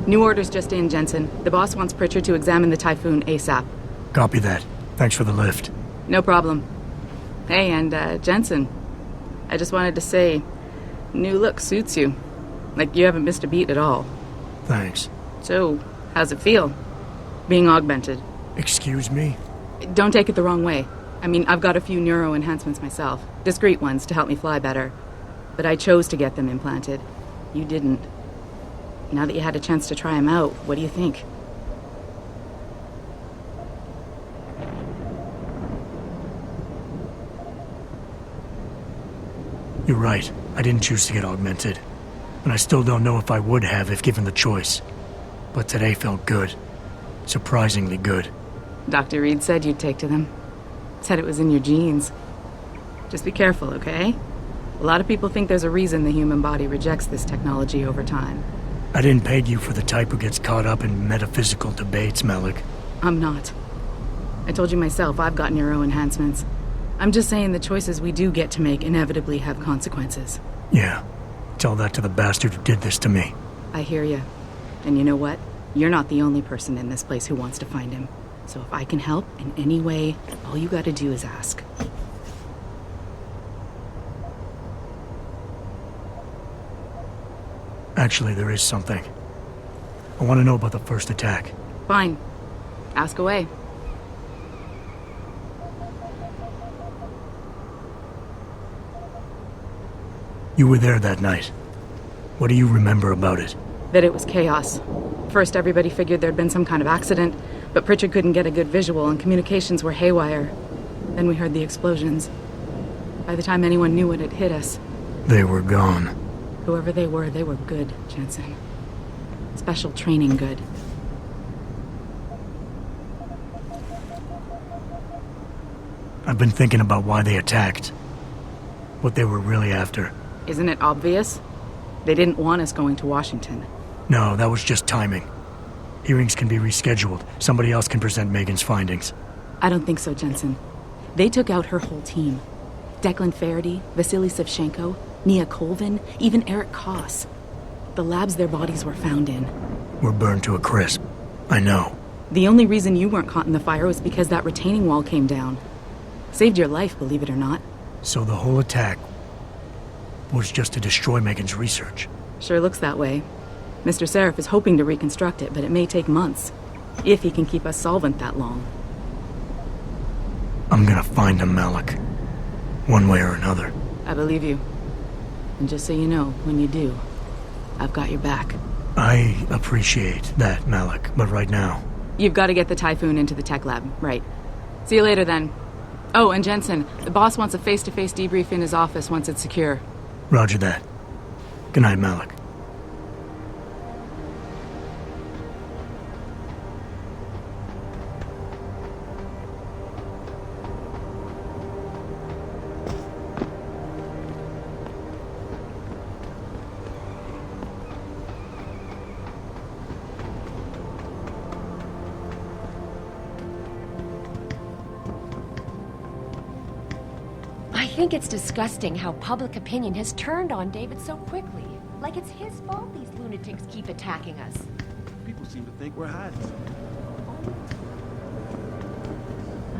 New orders just in, Jensen. The boss wants Pritchard to examine the Typhoon ASAP. Copy that. Thanks for the lift. No problem. Hey, and Jensen, I just wanted to say, new look suits you. Like you haven't missed a beat at all. Thanks. So, how's it feel? Being augmented? Excuse me? Don't take it the wrong way. I mean, I've got a few neuro enhancements myself. Discreet ones to help me fly better. But I chose to get them implanted. You didn't. Now that you had a chance to try them out, what do you think? You're right. I didn't choose to get augmented. And I still don't know if I would have if given the choice. But today felt good. Surprisingly good. Dr. Reed said you'd take to them. Said it was in your genes. Just be careful, okay? A lot of people think there's a reason the human body rejects this technology over time. I didn't peg you for the type who gets caught up in metaphysical debates, Malik. I'm not. I told you myself I've got neuro enhancements. I'm just saying the choices we do get to make inevitably have consequences. Yeah. Tell that to the bastard who did this to me. I hear you. And you know what? You're not the only person in this place who wants to find him. So if I can help in any way, all you gotta do is ask. Actually, there is something. I want to know about the first attack. Fine. Ask away. You were there that night. What do you remember about it? That it was chaos. First, everybody figured there'd been some kind of accident, but Pritchard couldn't get a good visual and communications were haywire. Then we heard the explosions. By the time anyone knew what had hit us... They were gone. Whoever they were good, Jensen. Special training good. I've been thinking about why they attacked. What they were really after. Isn't it obvious? They didn't want us going to Washington. No, that was just timing. Hearings can be rescheduled. Somebody else can present Megan's findings. I don't think so, Jensen. They took out her whole team. Declan Faraday, Vasily Savchenko, Nia Colvin, even Eric Koss. The labs their bodies were found in. Were burned to a crisp. I know. The only reason you weren't caught in the fire was because that retaining wall came down. Saved your life, believe it or not. So the whole attack was just to destroy Megan's research. Sure looks that way. Mr. Seraph is hoping to reconstruct it, but it may take months. If he can keep us solvent that long. I'm gonna find him, Malik. One way or another. I believe you. And just so you know, when you do, I've got your back. I appreciate that, Malik, but right now... You've got to get the Typhoon into the tech lab, right. See you later, then. Oh, and Jensen, the boss wants a face-to-face debrief in his office once it's secure. Roger that. Good night, Malik. I think it's disgusting how public opinion has turned on David so quickly. Like it's his fault these lunatics keep attacking us. People seem to think we're hiding.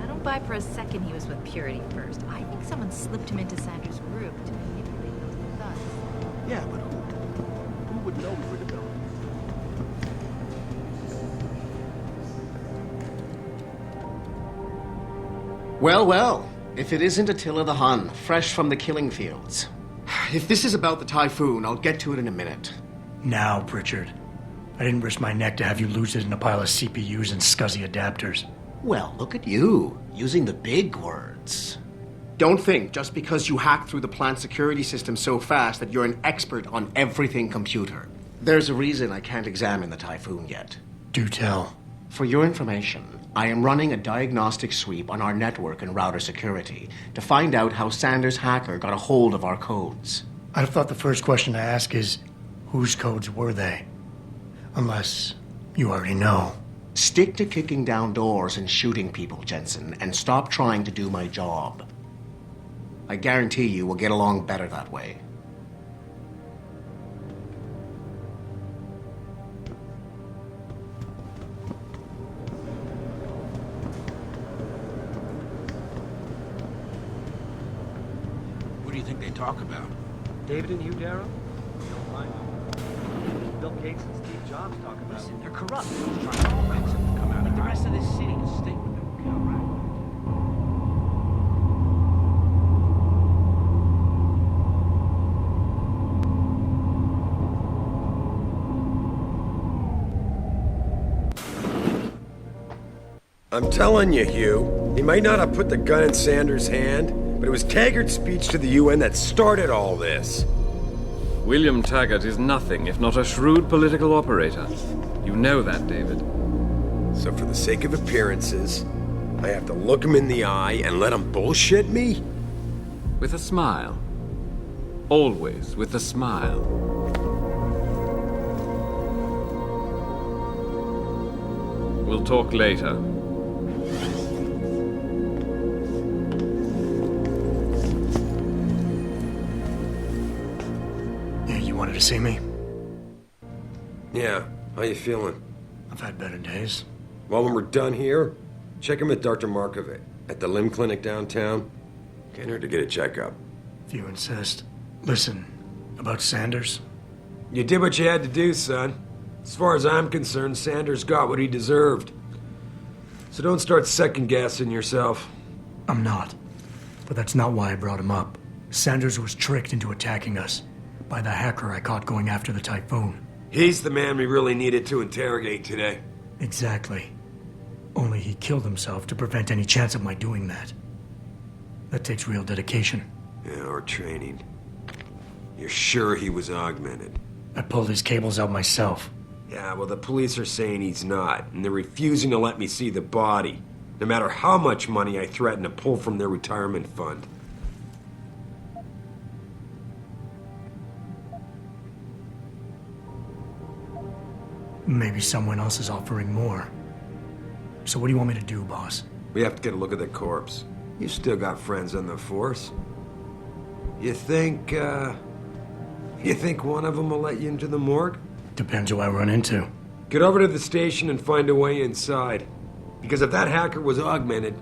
I don't buy for a second he was with Purity first. I think someone slipped him into Sandra's group to manipulate him with us. Yeah, but who would know we were developing? Well, well. If it isn't Attila the Hun, fresh from the killing fields. If this is about the Typhoon, I'll get to it in a minute. Now, Pritchard. I didn't risk my neck to have you lose it in a pile of CPUs and scuzzy adapters. Well, look at you, using the big words. Don't think just because you hacked through the plant security system so fast that you're an expert on everything computer. There's a reason I can't examine the Typhoon yet. Do tell. For your information, I am running a diagnostic sweep on our network and router security to find out how Sanders' hacker got a hold of our codes. I'd have thought the first question to ask is, whose codes were they? Unless you already know. Stick to kicking down doors and shooting people, Jensen, and stop trying to do my job. I guarantee you we'll get along better that way. they talk about? David and you, Darrow? You don't mind them. Bill Gates and Steve Jobs talk about. Listen, they're corrupt. They're trying to convince them to come out like the rest of this city to stay with them. Okay, all right? I'm telling you, Hugh, he might not have put the gun in Sanders' hand, but it was Taggart's speech to the UN that started all this. William Taggart is nothing if not a shrewd political operator. You know that, David. So for the sake of appearances, I have to look him in the eye and let him bullshit me? With a smile. Always with a smile. We'll talk later. You wanted to see me? Yeah, how you feeling? I've had better days. Well, when we're done here, check him with Dr. Markovic at the limb clinic downtown. Can't hurt to get a checkup. If you insist. Listen, about Sanders? You did what you had to do, son. As far as I'm concerned, Sanders got what he deserved. So don't start second-guessing yourself. I'm not. But that's not why I brought him up. Sanders was tricked into attacking us by the hacker I caught going after the Typhoon. He's the man we really needed to interrogate today. Exactly. Only he killed himself to prevent any chance of my doing that. That takes real dedication. Yeah, or training. You're sure he was augmented? I pulled his cables out myself. Yeah, well, the police are saying he's not, and they're refusing to let me see the body, no matter how much money I threaten to pull from their retirement fund. Maybe someone else is offering more. So what do you want me to do, boss? We have to get a look at the corpse. You still got friends on the force. You think one of them will let you into the morgue? Depends who I run into. Get over to the station and find a way inside. Because if that hacker was augmented,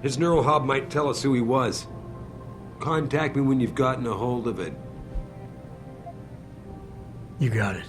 his neural hub might tell us who he was. Contact me when you've gotten a hold of it. You got it.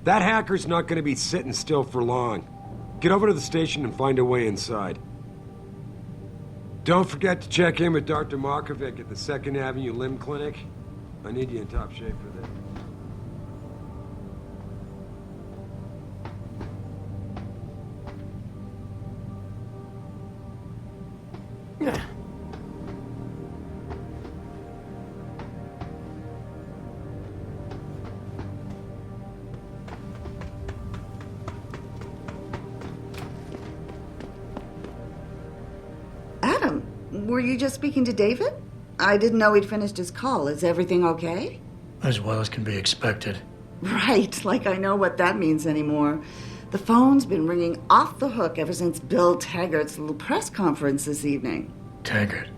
That hacker's not going to be sitting still for long. Get over to the station and find a way inside. Don't forget to check in with Dr. Markovic at the 2nd Avenue Limb Clinic. I need you in top shape for this. Adam, were you just speaking to David? I didn't know he'd finished his call. Is everything okay? As well as can be expected. Right, like I know what that means anymore. The phone's been ringing off the hook ever since Bill Taggart's little press conference this evening. Taggart.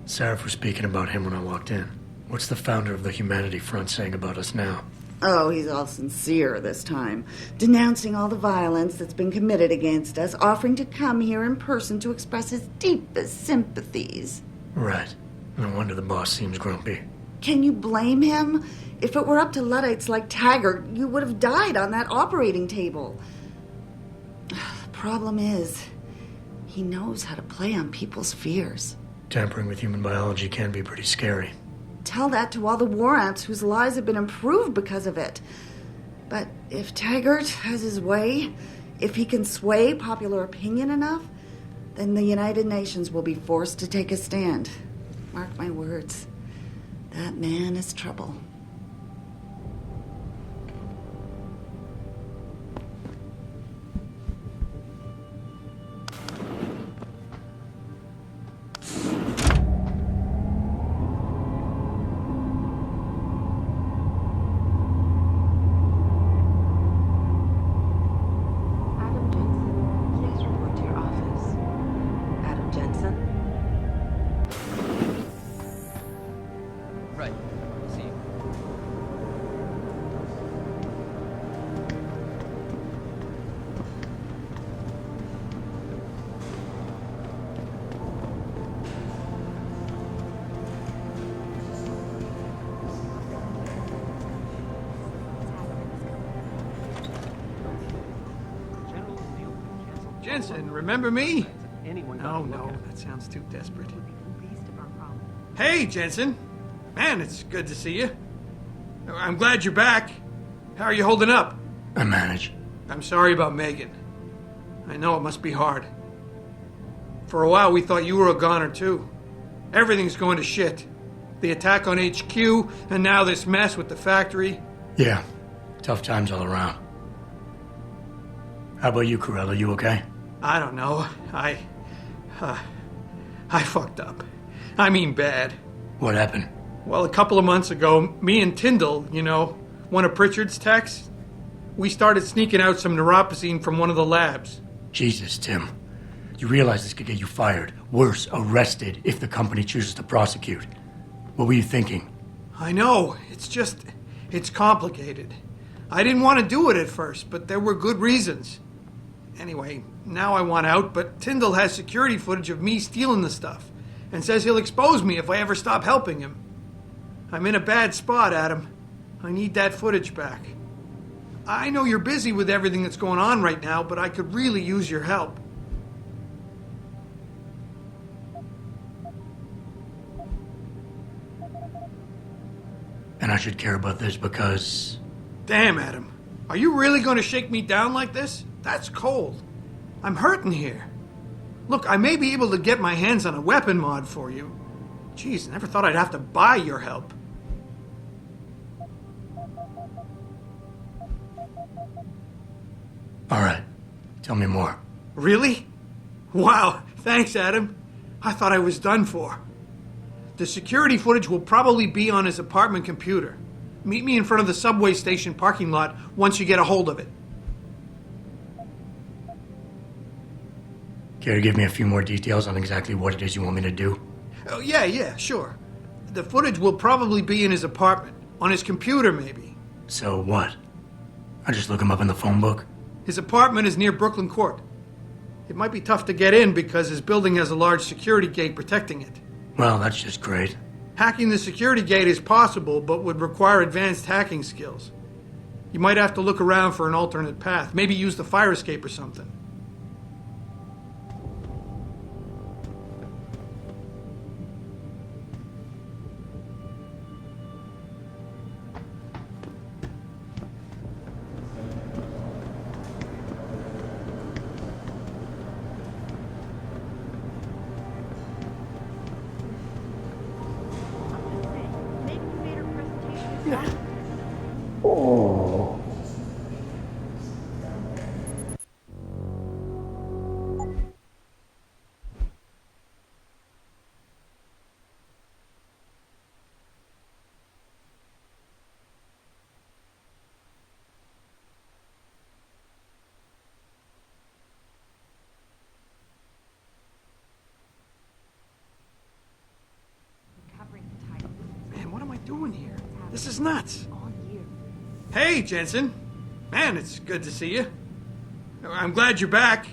Sarah was speaking about him when I walked in. What's the founder of the Humanity Front saying about us now? Oh, he's all sincere this time, denouncing all the violence that's been committed against us, offering to come here in person to express his deepest sympathies. Right. No wonder the boss seems grumpy. Can you blame him? If it were up to Luddites like Taggart, you would have died on that operating table. The problem is, he knows how to play on people's fears. Tampering with human biology can be pretty scary. Tell that to all the war ants whose lives have been improved because of it. But if Taggart has his way, if he can sway popular opinion enough, then the United Nations will be forced to take a stand. Mark my words. That man is trouble. Adam Jensen, please report to your office. Adam Jensen? Right. See you. Jensen, remember me? Anyone No, that sounds too desperate. Would be the least of our problems. Hey, Jensen. Man, it's good to see you. I'm glad you're back. How are you holding up? I manage. I'm sorry about Megan. I know it must be hard. For a while, we thought you were a goner, too. Everything's going to shit. The attack on HQ, and now this mess with the factory. Yeah, tough times all around. How about you, Corella? You okay? I don't know. I fucked up. I mean bad. What happened? Well, a couple of months ago, me and Tyndall, you know, one of Pritchard's techs, we started sneaking out some neuropozyne from one of the labs. Jesus, Tim. You realize this could get you fired. Worse, arrested if the company chooses to prosecute. What were you thinking? I know. It's complicated. I didn't want to do it at first, but there were good reasons. Anyway, now I want out, but Tyndall has security footage of me stealing the stuff and says he'll expose me if I ever stop helping him. I'm in a bad spot, Adam. I need that footage back. I know you're busy with everything that's going on right now, but I could really use your help. And I should care about this because... Damn, Adam. Are you really going to shake me down like this? That's cold. I'm hurting here. Look, I may be able to get my hands on a weapon mod for you. Jeez, never thought I'd have to buy your help. All right. Tell me more. Really? Wow, thanks, Adam. I thought I was done for. The security footage will probably be on his apartment computer. Meet me in front of the subway station parking lot once you get a hold of it. Care to give me a few more details on exactly what it is you want me to do? Oh, yeah, sure. The footage will probably be in his apartment. On his computer, maybe. So what? I just look him up in the phone book? His apartment is near Brooklyn Court. It might be tough to get in because his building has a large security gate protecting it. Well, that's just great. Hacking the security gate is possible, but would require advanced hacking skills. You might have to look around for an alternate path. Maybe use the fire escape or something. Man, what am I doing here? This is nuts. Hey, Jensen. Man, it's good to see you. I'm glad you're back.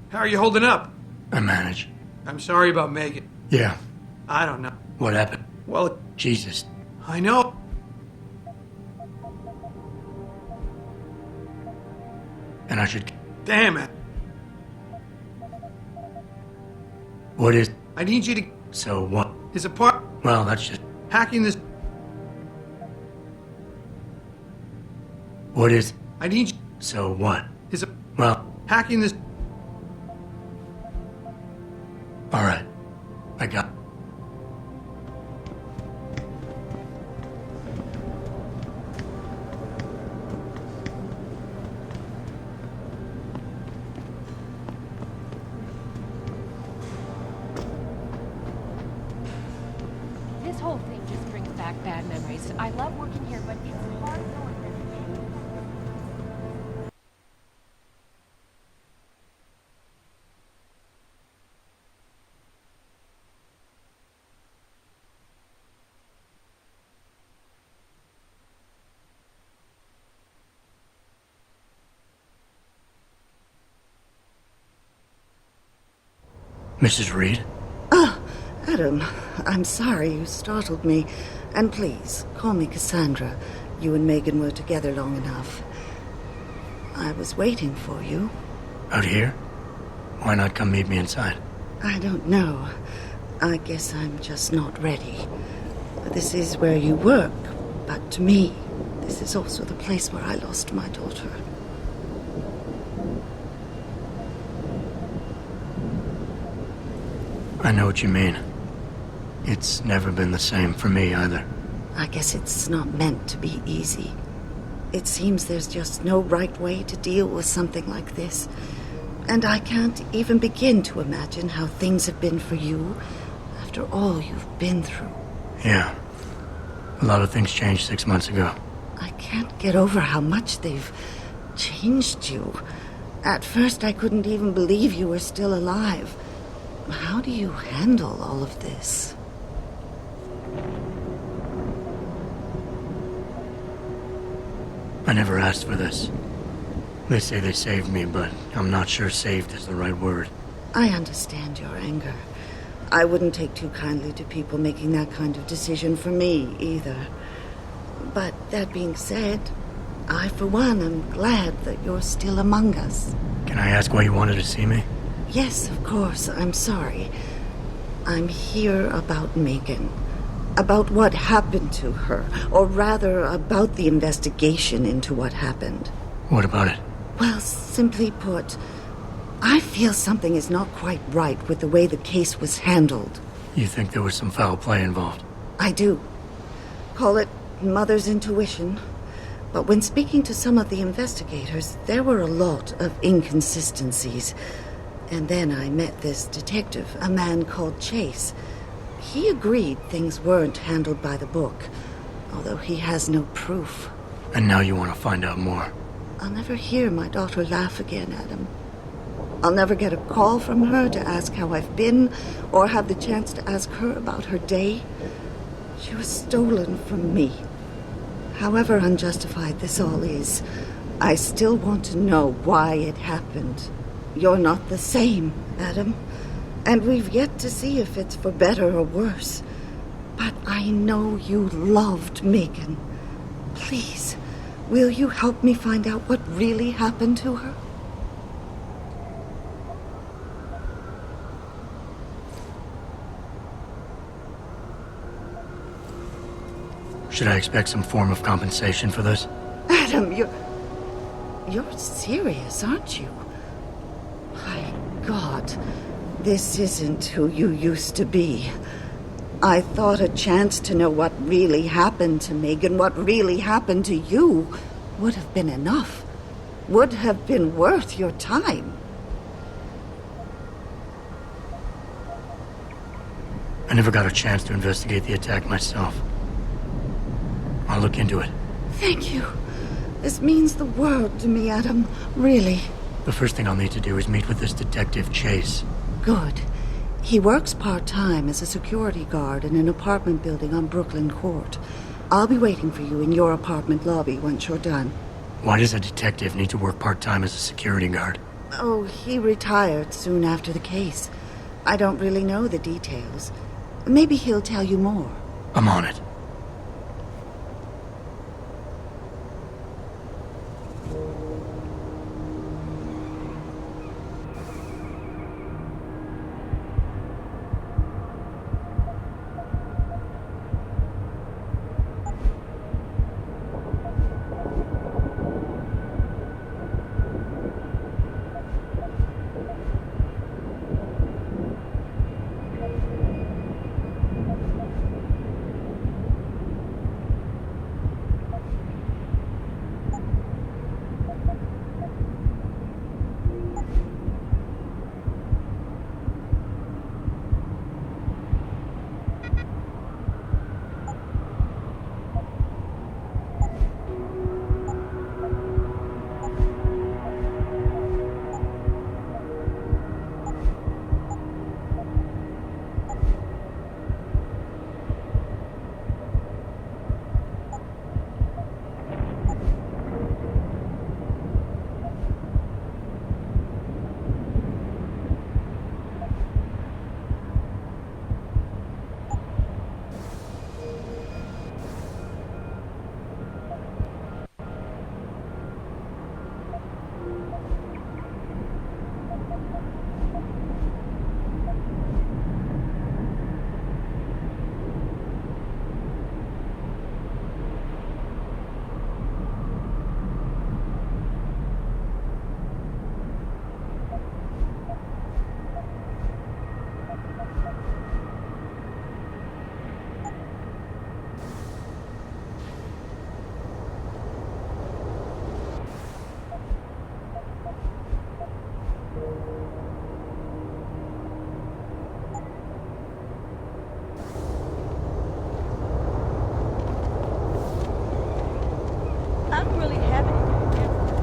How are you holding up? I manage. I'm sorry about Megan. Yeah. I don't know. What happened? Well, Jesus. I know. And I should... Damn it. What is... I need you to... So what? His apartment... Well, that's just... Hacking this... What is... I need you... So what? His... Well... Hacking this... I love working here, but it's hard knowing that. Mrs. Reed? Adam, I'm sorry you startled me. And please, call me Cassandra. You and Megan were together long enough. I was waiting for you. Out here? Why not come meet me inside? I don't know. I guess I'm just not ready. This is where you work, but to me, this is also the place where I lost my daughter. I know what you mean. It's never been the same for me either. I guess it's not meant to be easy. It seems there's just no right way to deal with something like this. And I can't even begin to imagine how things have been for you after all you've been through. Yeah. A lot of things changed 6 months ago. I can't get over how much they've changed you. At first, I couldn't even believe you were still alive. How do you handle all of this? I never asked for this. They say they saved me, but I'm not sure saved is the right word. I understand your anger. I wouldn't take too kindly to people making that kind of decision for me, either. But that being said, I, for one, am glad that you're still among us. Can I ask why you wanted to see me? Yes, of course. I'm sorry. I'm here about Megan. About what happened to her. Or rather, about the investigation into what happened. What about it? Well, simply put, I feel something is not quite right with the way the case was handled. You think there was some foul play involved? I do. Call it mother's intuition. But when speaking to some of the investigators, there were a lot of inconsistencies. And then I met this detective, a man called Chase. He agreed things weren't handled by the book, although he has no proof. And now you want to find out more? I'll never hear my daughter laugh again, Adam. I'll never get a call from her to ask how I've been, or have the chance to ask her about her day. She was stolen from me. However unjustified this all is, I still want to know why it happened. You're not the same, Adam. And we've yet to see if it's for better or worse. But I know you loved Megan. Please, will you help me find out what really happened to her? Should I expect some form of compensation for this? Adam, you're serious, aren't you? My God, this isn't who you used to be. I thought a chance to know what really happened to Megan, what really happened to you, would have been enough. Would have been worth your time. I never got a chance to investigate the attack myself. I'll look into it. Thank you. This means the world to me, Adam. Really. The first thing I'll need to do is meet with this detective, Chase. Good. He works part-time as a security guard in an apartment building on Brooklyn Court. I'll be waiting for you in your apartment lobby once you're done. Why does a detective need to work part-time as a security guard? Oh, he retired soon after the case. I don't really know the details. Maybe he'll tell you more. I'm on it. really have anything against it.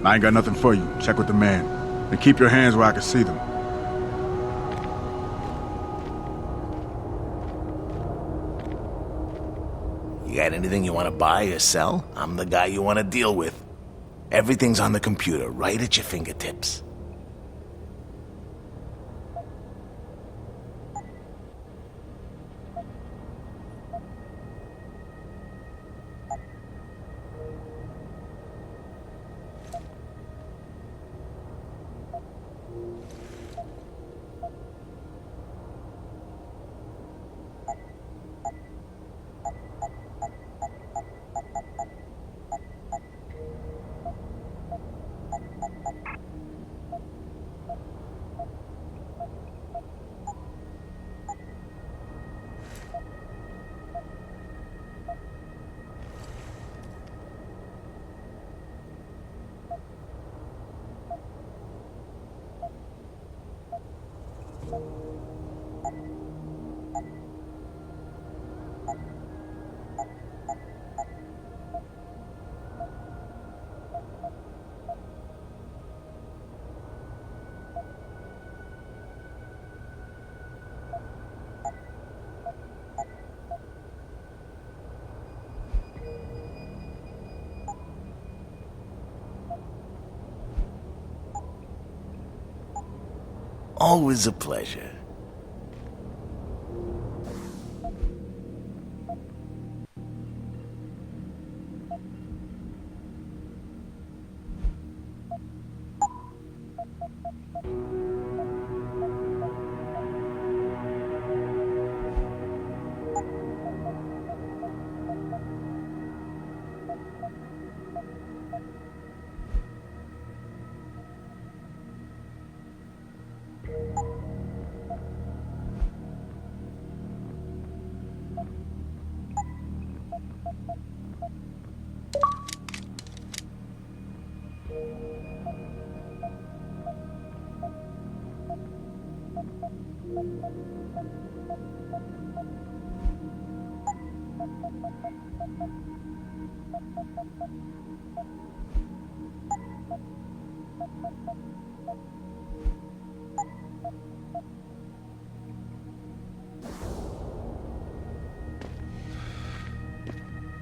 I ain't got nothing for you. Check with the man. And keep your hands where I can see them. You got anything you want to buy or sell? I'm the guy you want to deal with. Everything's on the computer, right at your fingertips. Always a pleasure.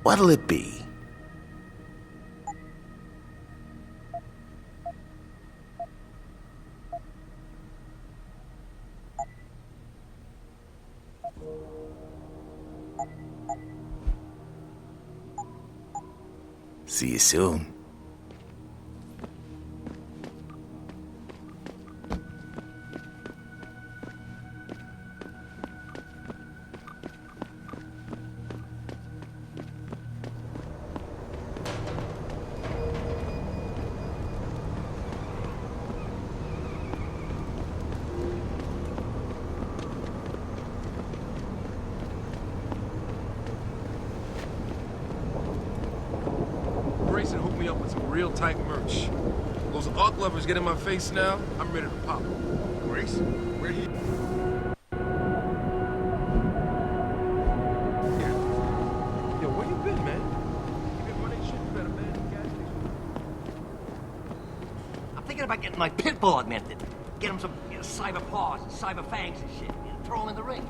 What'll it be? See you soon. Grayson hooked me up with some real tight merch. Those arc lovers get in my face now, I'm ready to pop. Grayson? Where he... Yo, where you been, man? You been running shit? You better man the gas station. I'm thinking about getting my pit bull augmented. Get him some cyber paws and cyber fangs and shit. And throw him in the ring.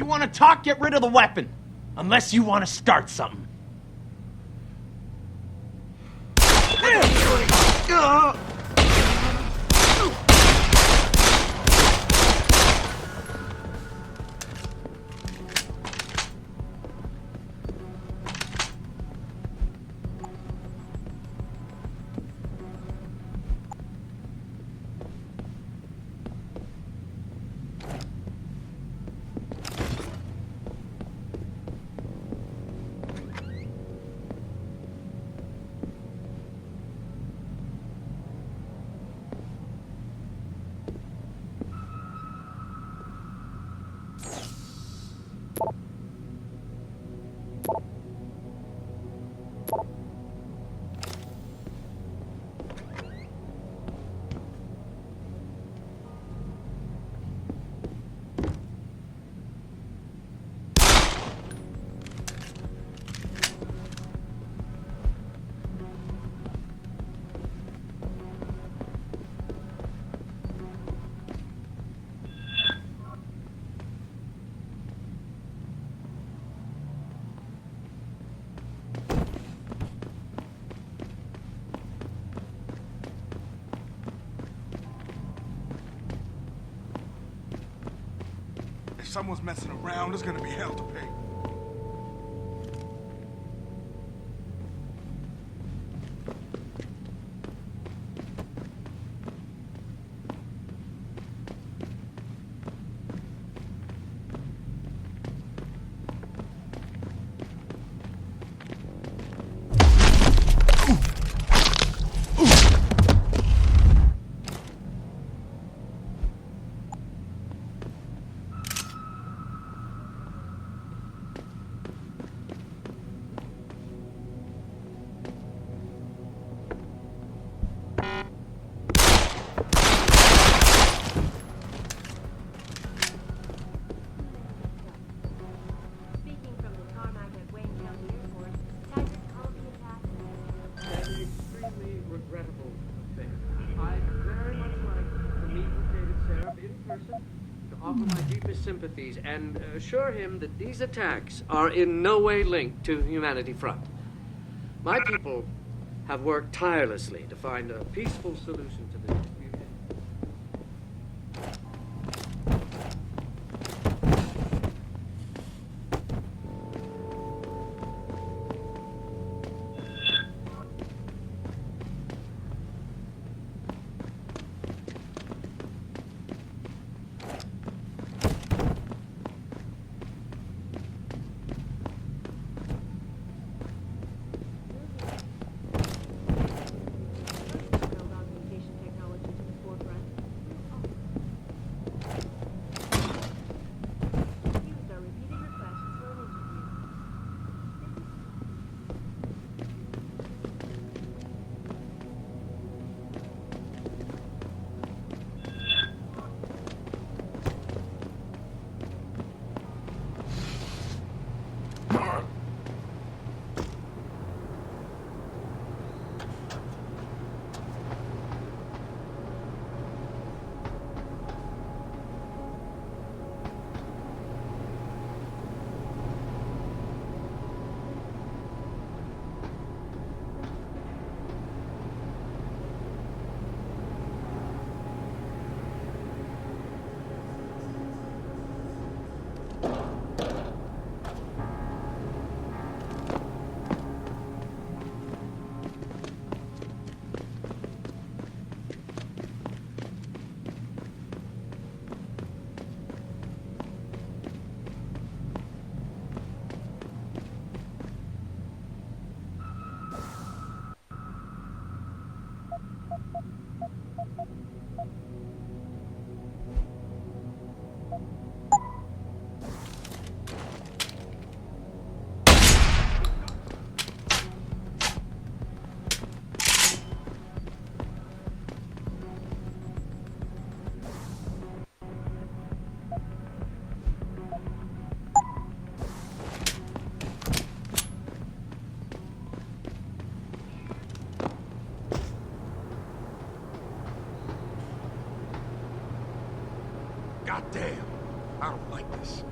you want to talk, get rid of the weapon. Unless you want to start something. If someone's messing around, there's gonna be hell to pay. Regrettable affair. I'd very much like to meet with David Seraph in person to offer my deepest sympathies and assure him that these attacks are in no way linked to Humanity Front. My people have worked tirelessly to find a peaceful solution to the dispute. God damn, I don't like this.